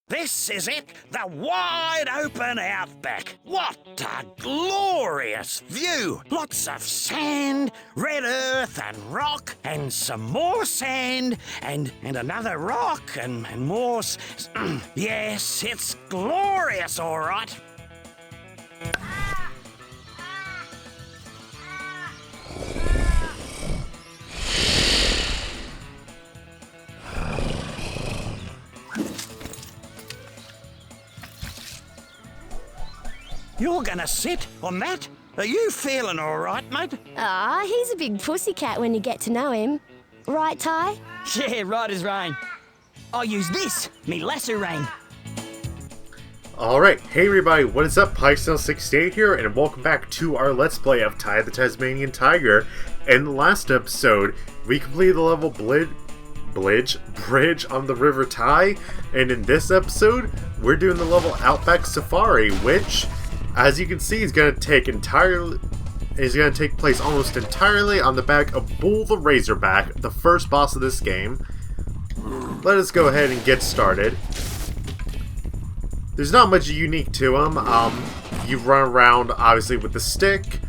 This is it, the wide open outback. What a glorious view! Lots of sand, red earth and rock, and some more sand, and another rock, and more yes, it's glorious, all right. You're gonna sit on that? Are you feeling all right, mate? Ah, he's a big pussycat when you get to know him. Right, Ty? Yeah, right as rain. I use this, me lasso ring. Alright, hey everybody, what is up? Pixel68 here, and welcome back to our Let's Play of Ty the Tasmanian Tiger. In the last episode, we completed the level Bridge on the River Ty, and in this episode, we're doing the level Outback Safari, which, as you can see, is going to take place almost entirely on the back of Bull the Razorback, the first boss of this game. Let us go ahead and get started. There's not much unique to him. You run around, obviously, with the stick.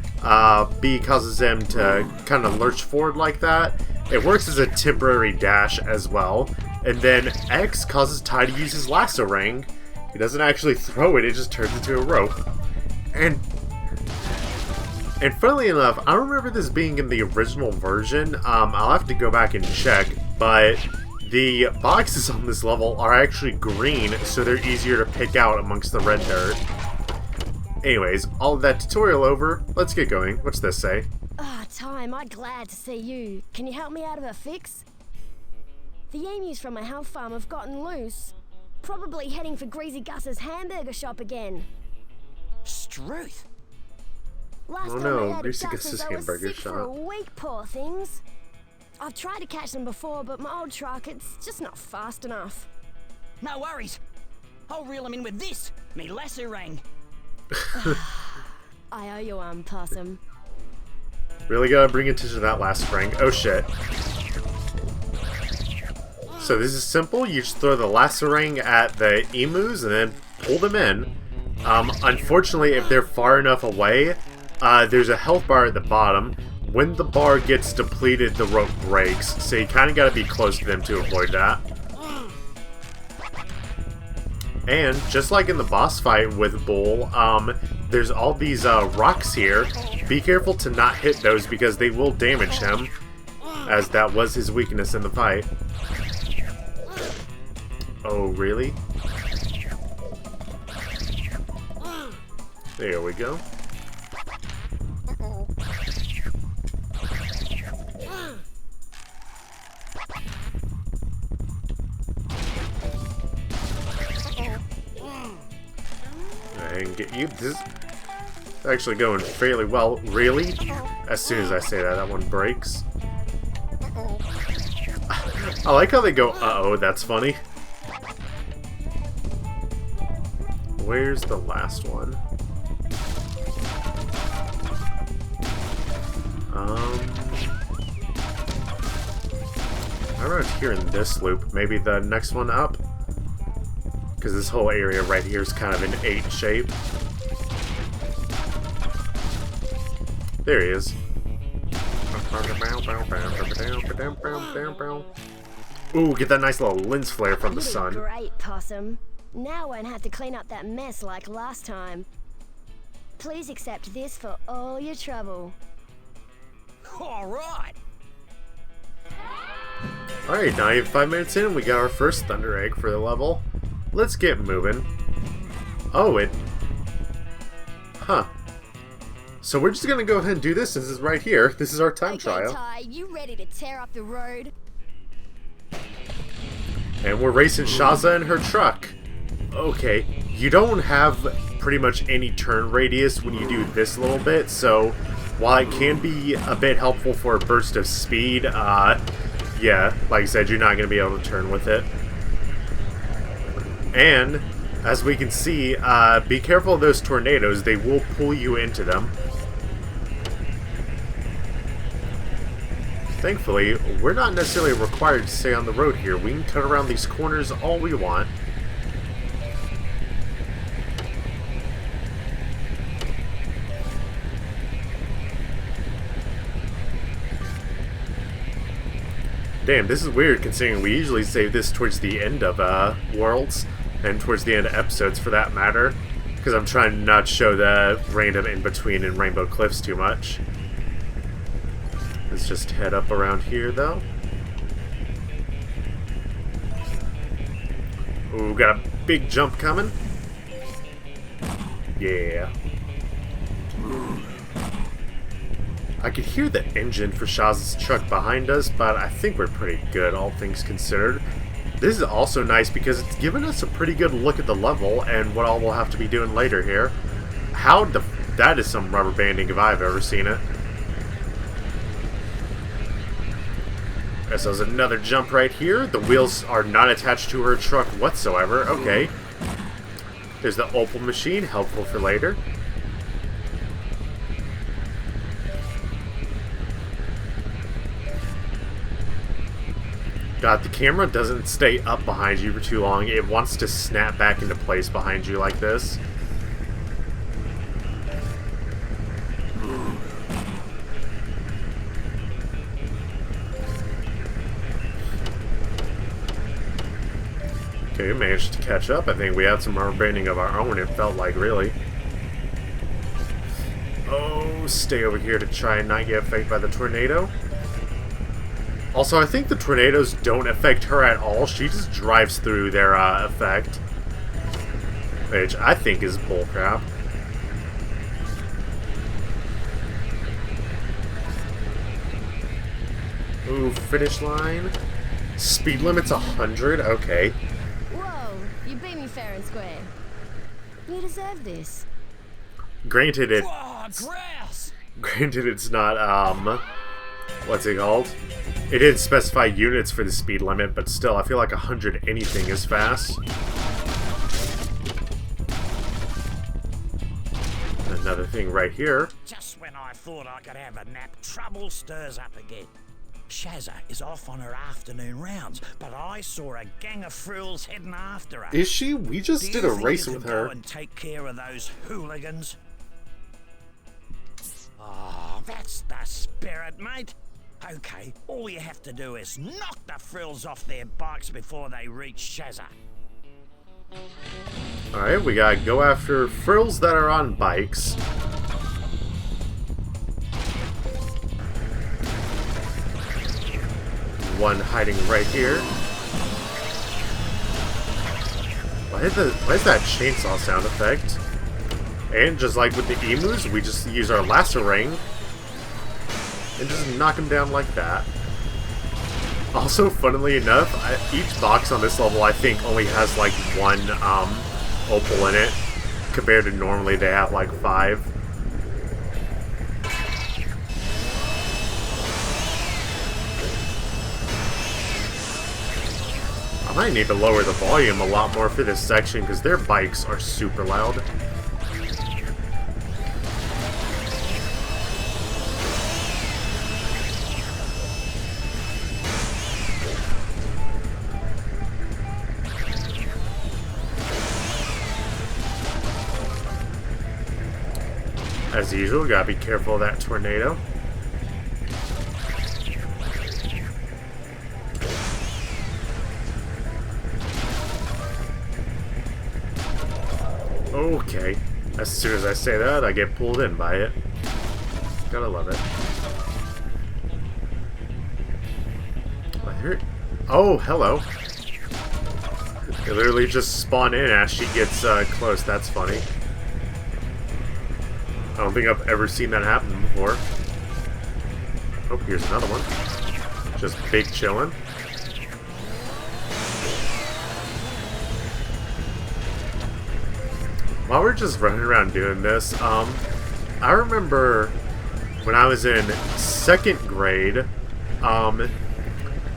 B causes him to kind of lurch forward like that. It works as a temporary dash as well. And then X causes Ty to use his lasso ring. He doesn't actually throw it, it just turns into a rope. And funnily enough, I don't remember this being in the original version. I'll have to go back and check, but the boxes on this level are actually green, so they're easier to pick out amongst the red dirt. Anyways, all of that tutorial over, let's get going. What's this say? Ah, Ty, I'm glad to see you. Can you help me out of a fix? The emus from my health farm have gotten loose. Probably heading for Greasy Gus's hamburger shop again. Struth. Last Oh time no, I had Greasy Gus's, Gus's I was hamburger sick for a shop. week, poor things. I've tried to catch them before, but my old truck, it's just not fast enough. No worries. I'll reel him in with this, me lasso ring. I owe you one, Possum. Really gotta bring attention to that last ring. Oh shit. So this is simple, you just throw the lasso ring at the emus and then pull them in. Unfortunately, if they're far enough away, there's a health bar at the bottom. When the bar gets depleted, the rope breaks, so you kind of got to be close to them to avoid that. And, just like in the boss fight with Bull, there's all these rocks here. Be careful to not hit those because they will damage him, as that was his weakness in the fight. Oh, really? There we go. I can get you. This is actually going fairly well. Really? As soon as I say that, that one breaks. I like how they go, uh-oh, that's funny. Where's the last one? Around here in this loop, maybe the next one up? Because this whole area right here is kind of an 8 shape. There he is. Ooh, get that nice little lens flare from the sun. Great, Possum. Now I won't have to clean up that mess like last time. Please accept this for all your trouble. All right. Alright, now you have 5 minutes in, we got our first Thunder Egg for the level. Let's get moving. Oh, Huh. So we're just gonna go ahead and do this since it's right here. This is our time trial. Ty, you ready to tear up the road? And we're racing Shaza in her truck. Okay, you don't have pretty much any turn radius when you do this little bit, so while it can be a bit helpful for a burst of speed, yeah, like I said, you're not going to be able to turn with it. And, as we can see, be careful of those tornadoes. They will pull you into them. Thankfully, we're not necessarily required to stay on the road here. We can cut around these corners all we want. Damn, this is weird considering we usually save this towards the end of Worlds, and towards the end of episodes for that matter, because I'm trying to not show the random in-between and Rainbow Cliffs too much. Let's just head up around here though. Ooh, got a big jump coming. Yeah. I could hear the engine for Shaz's truck behind us, but I think we're pretty good, all things considered. This is also nice because it's given us a pretty good look at the level and what all we'll have to be doing later here. That is some rubber banding if I've ever seen it. So there's another jump right here. The wheels are not attached to her truck whatsoever. Okay. There's the Opal machine, helpful for later. God, the camera doesn't stay up behind you for too long. It wants to snap back into place behind you like this. Okay, we managed to catch up. I think we had some rubber banding of our own, it felt like, really. Oh, stay over here to try and not get affected by the tornado. Also, I think the tornadoes don't affect her at all. She just drives through their effect. Which I think is bullcrap. Ooh, finish line. Speed limit's 100? Okay. Whoa, you beat me fair and square. You deserve this. Granted it... Whoa, grass! Granted it's not, what's it called? It didn't specify units for the speed limit, but still, I feel like 100 anything is fast. Another thing right here. Just when I thought I could have a nap, trouble stirs up again. Shazza is off on her afternoon rounds, but I saw a gang of frills heading after her. Is she? We just Do did you a think race you with could her. go and take care of those hooligans? Oh, that's the spirit, mate. Okay, all you have to do is knock the frills off their bikes before they reach Shazza. Alright, we gotta go after frills that are on bikes. One hiding right here. Why is that chainsaw sound effect? And just like with the emus, we just use our lasso ring and just knock them down like that. Also, funnily enough, each box on this level I think only has like one opal in it, compared to normally they have like 5. I might need to lower the volume a lot more for this section because their bikes are super loud. As usual, gotta be careful of that tornado. Okay. As soon as I say that, I get pulled in by it. Gotta love it. Oh, hello. They literally just spawn in as she gets close. That's funny. I don't think I've ever seen that happen before. Oh, here's another one. Just big chillin'. While we're just running around doing this, I remember when I was in 2nd grade,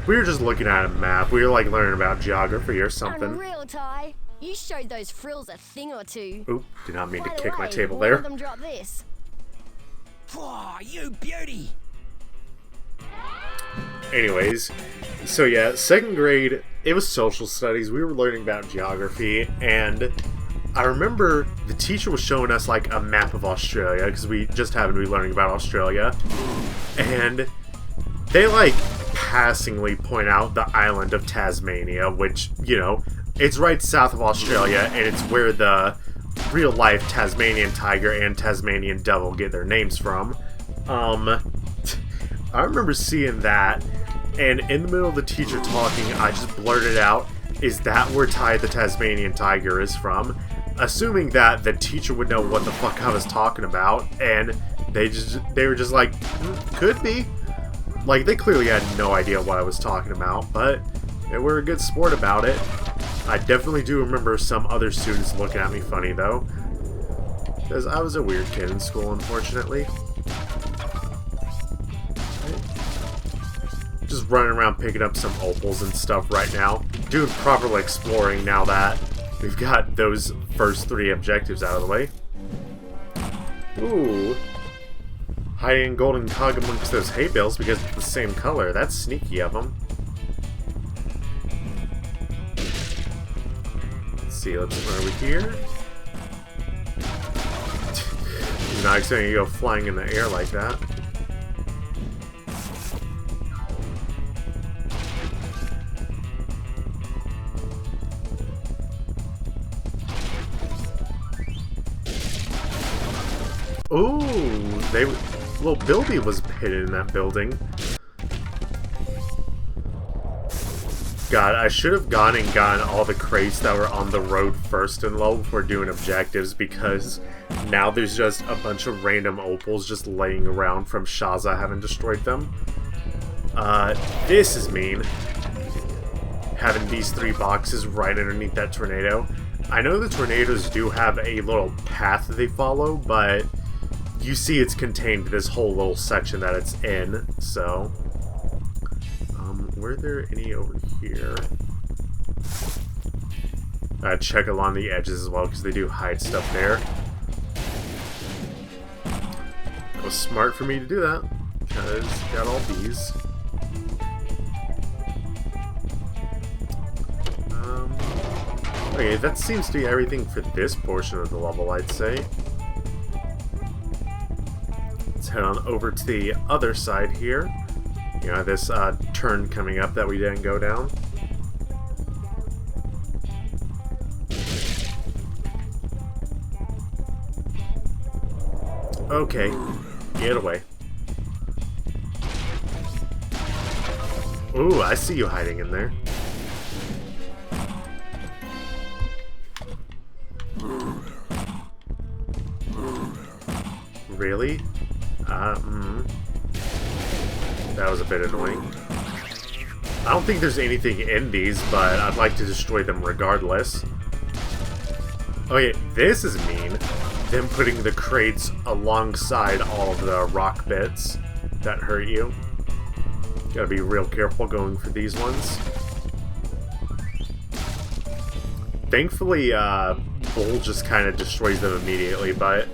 we were just looking at a map. We were like learning about geography or something. Unreal, Ty. You showed those frills a thing or two. Oop, did not mean to By the kick my way, table one there. of them dropped this. Whoa, you beauty! Anyways, so yeah, 2nd grade, it was social studies. We were learning about geography, and I remember the teacher was showing us like a map of Australia, because we just happened to be learning about Australia, and they like passingly point out the island of Tasmania, which, you know, it's right south of Australia, and it's where the real-life Tasmanian tiger and Tasmanian devil get their names from. I remember seeing that, and in the middle of the teacher talking, I just blurted out, "Is that where Ty the Tasmanian tiger is from?" Assuming that the teacher would know what the fuck I was talking about, and they were just like, could be. Like, they clearly had no idea what I was talking about, but they were a good sport about it. I definitely do remember some other students looking at me funny, though, because I was a weird kid in school, unfortunately. Just running around picking up some opals and stuff right now. Doing proper exploring now that we've got those first 3 objectives out of the way. Ooh. Hiding golden cog amongst those hay bales because it's the same color. That's sneaky of them. Let's see, let's run over here. You're not expecting to go flying in the air like that. Ooh, little Bilby was hidden in that building. God, I should have gone and gotten all the crates that were on the road first in level before doing objectives, because now there's just a bunch of random opals just laying around from Shaza having destroyed them. This is mean. Having these 3 boxes right underneath that tornado. I know the tornadoes do have a little path that they follow, but you see it's contained to this whole little section that it's in, so... were there any over here? Check along the edges as well, because they do hide stuff there. That was smart for me to do that, because got all these. Okay, that seems to be everything for this portion of the level, I'd say. Let's head on over to the other side here. You know, this turn coming up that we didn't go down. Okay, get away. Ooh, I see you hiding in there. Really? That was a bit annoying. I don't think there's anything in these, but I'd like to destroy them regardless. Okay, this is mean. Them putting the crates alongside all of the rock bits that hurt you. Gotta be real careful going for these ones. Thankfully, Bull just kind of destroys them immediately, but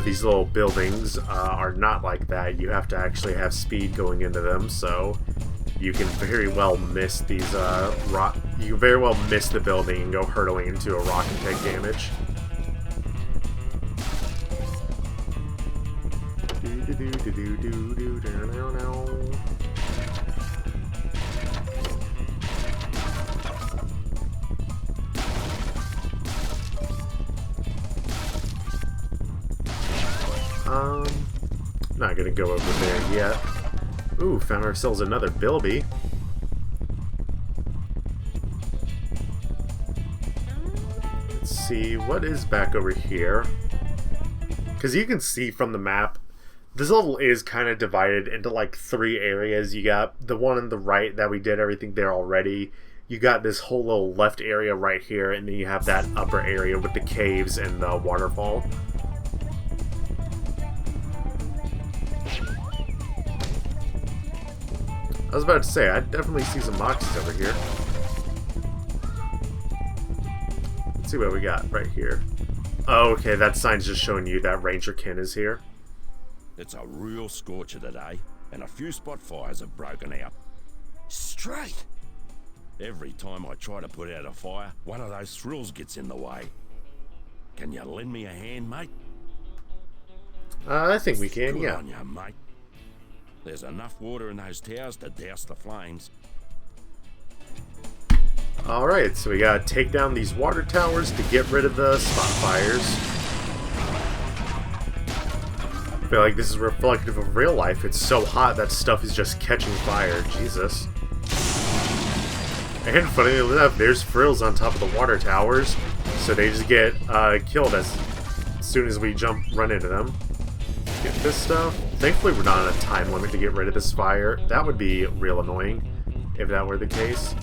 these little buildings are not like that. You have to actually have speed going into them, so you can very well miss these you can very well miss the building and go hurtling into a rock and take damage. Not gonna go over there yet. Ooh, found ourselves another Bilby. Let's see, what is back over here? Because you can see from the map, this level is kind of divided into like 3 areas. You got the one on the right that we did everything there already. You got this whole little left area right here, and then you have that upper area with the caves and the waterfall. I was about to say, I definitely see some boxes over here. Let's see what we got right here. Oh, okay, that sign's just showing you that Ranger Ken is here. It's a real scorcher today, and a few spot fires have broken out. Straight! Every time I try to put out a fire, one of those thrills gets in the way. Can you lend me a hand, mate? I think we can, Good yeah. on you, mate. There's enough water in those towers to douse the flames. Alright, so we gotta take down these water towers to get rid of the spot fires. I feel like this is reflective of real life. It's so hot that stuff is just catching fire. Jesus. And funny enough, there's frills on top of the water towers, so they just get killed as soon as we run into them. Get this stuff. Thankfully we're not on a time limit to get rid of this fire. That would be real annoying if that were the case.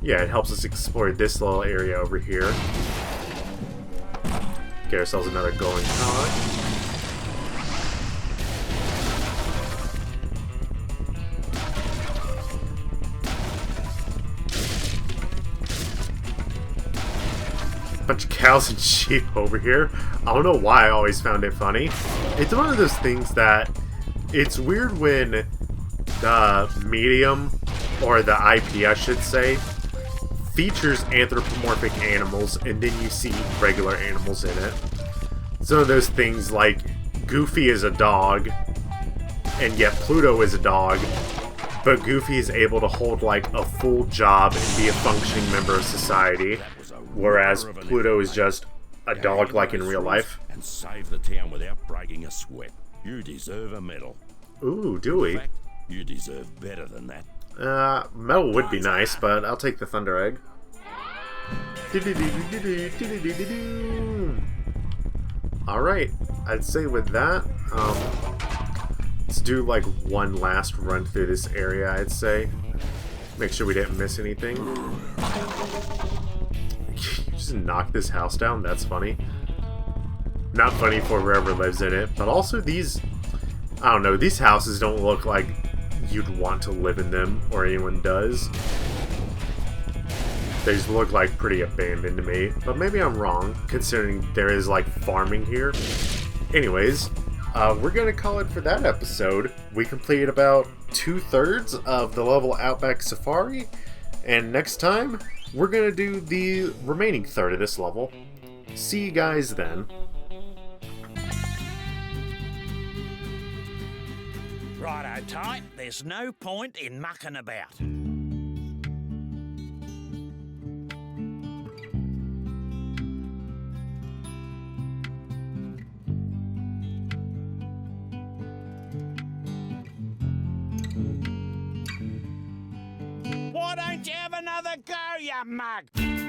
Yeah, it helps us explore this little area over here. Get ourselves another glowing cog. Bunch of cows and sheep over here. I don't know why I always found it funny. It's one of those things that it's weird when the medium, or the IP I should say, features anthropomorphic animals and then you see regular animals in it. Some of those things like Goofy is a dog and yet Pluto is a dog, but Goofy is able to hold like a full job and be a functioning member of society, whereas Pluto is just a dog like in real life. And save the town without breaking a sweat. You deserve a medal. Ooh, do we? In fact, you deserve better than that. Metal would be nice, but I'll take the Thunder Egg. Alright, I'd say with that, let's do like one last run through this area, I'd say. Make sure we didn't miss anything. You just knock this house down? That's funny. Not funny for whoever lives in it, but also these, I don't know, these houses don't look like you'd want to live in them, or anyone does. They just look like pretty abandoned to me, but maybe I'm wrong, considering there is like farming here. Anyways, we're gonna call it for that episode. We completed about 2/3 of the level Outback Safari, and next time, we're gonna do the remaining third of this level. See you guys then. Righto, tight. There's no point in mucking about. Why don't you have another go, you mug?